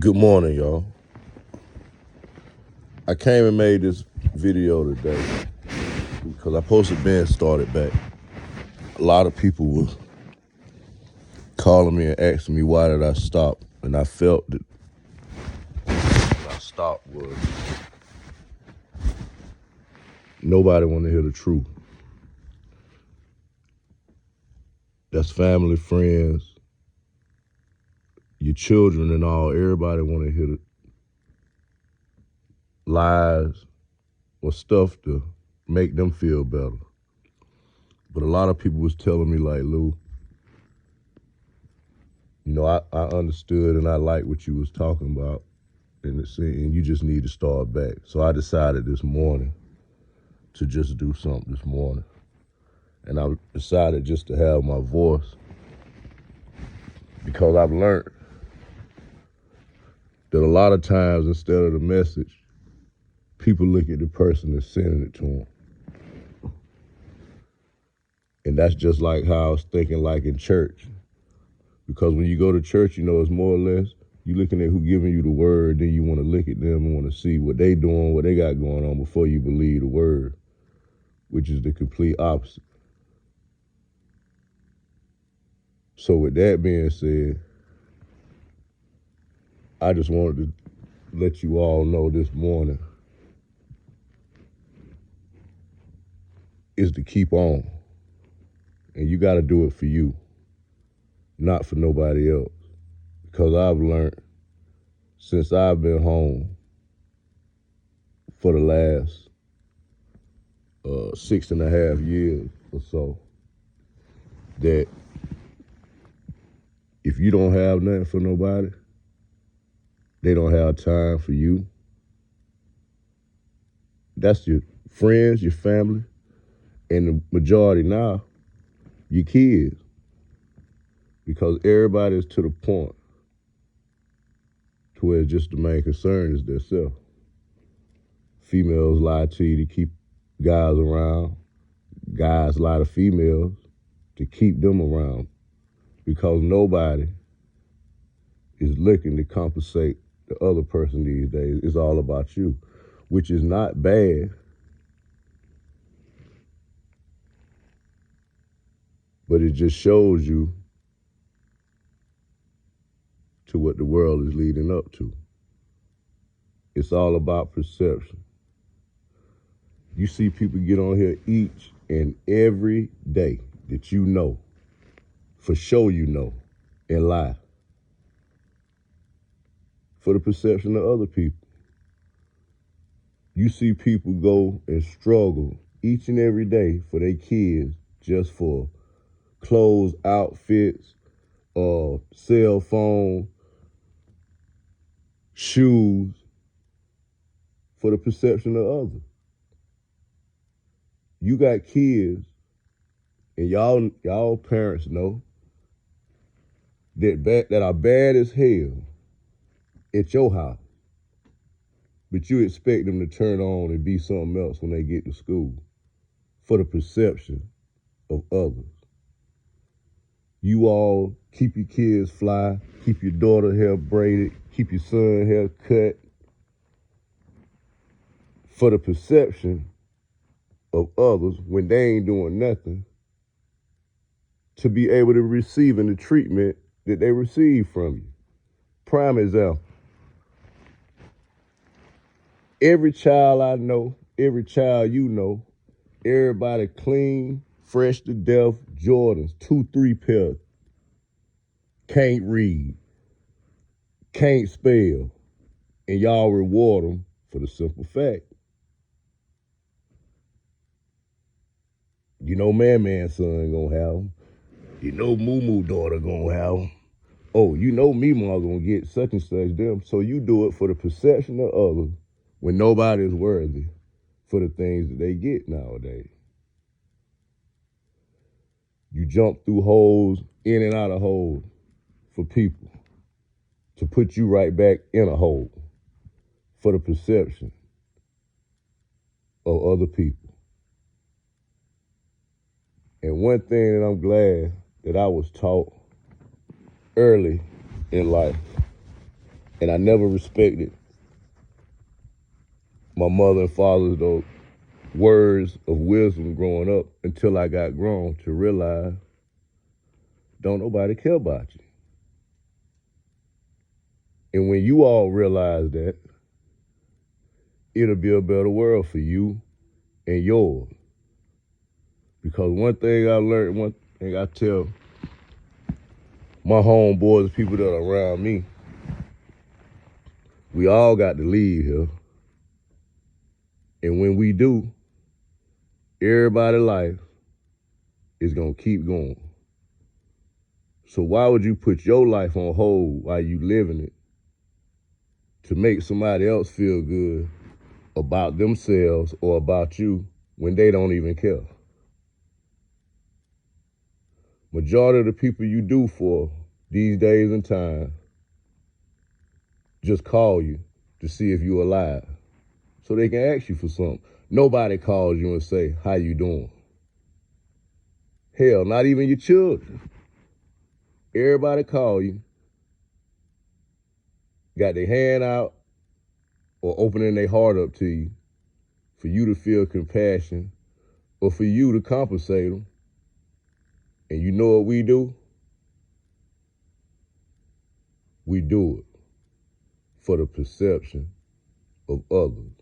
Good morning, y'all. I came and made this video today because I posted being started back. A lot of people were calling me and asking me why did I stop, and I felt that what I stopped was nobody want to hear the truth. That's family, friends, your children and all. Everybody want to hear the lies or stuff to make them feel better. But a lot of people was telling me like, Lou, I understood and I liked what you was talking about, and you just need to start back. So I decided this morning to just do something this morning. And I decided just to have my voice because I've learned that a lot of times instead of the message, people look at the person that's sending it to them. And that's just like how I was thinking like in church. Because when you go to church, it's more or less, you looking at who giving you the word, then you want to look at them and want to see what they doing, what they got going on before you believe the word, which is the complete opposite. So with that being said, I just wanted to let you all know this morning is to keep on. And you got to do it for you, not for nobody else. Because I've learned since I've been home for the last 6.5 years or so, that if you don't have nothing for nobody, they don't have time for you. That's your friends, your family, and the majority now, your kids. Because everybody is to the point to where just the main concern is their self. Females lie to you to keep guys around. Guys lie to females to keep them around. Because nobody is looking to compensate the other person these days. It's all about you, which is not bad. But it just shows you to what the world is leading up to. It's all about perception. You see people get on here each and every day that for sure and lie. For the perception of other people. You see people go and struggle each and every day for their kids just for clothes, outfits, cell phone, shoes, for the perception of others. You got kids, and y'all parents know that are bad as hell at your house, but you expect them to turn on and be something else when they get to school for the perception of others. You all keep your kids fly, keep your daughter hair braided, keep your son hair cut for the perception of others when they ain't doing nothing to be able to receive the treatment that they receive from you. Prime example. Every child I know, every child you know, everybody clean, fresh to death, Jordans, 2-3 pairs, can't read, can't spell, and y'all reward them for the simple fact. Man son gonna have them. Moo daughter gonna have them. Oh, Meemaw gonna get such and such them. So you do it for the perception of others when nobody is worthy for the things that they get nowadays. You jump through holes, in and out of holes for people to put you right back in a hole for the perception of other people. And one thing that I'm glad that I was taught early in life And I never respected my mother and father's those words of wisdom growing up until I got grown to realize don't nobody care about you. And when you all realize that, it'll be a better world for you and yours. Because one thing I learned, one thing I tell my homeboys, people that are around me, we all got to leave here. And when we do, everybody's life is going to keep going. So why would you put your life on hold while you living it to make somebody else feel good about themselves or about you when they don't even care? Majority of the people you do for these days and times just call you to see if you're alive so they can ask you for something. Nobody calls you and say, how you doing? Hell, not even your children. Everybody call you, got their hand out or opening their heart up to you for you to feel compassion or for you to compensate them. And you know what we do? We do it for the perception of others.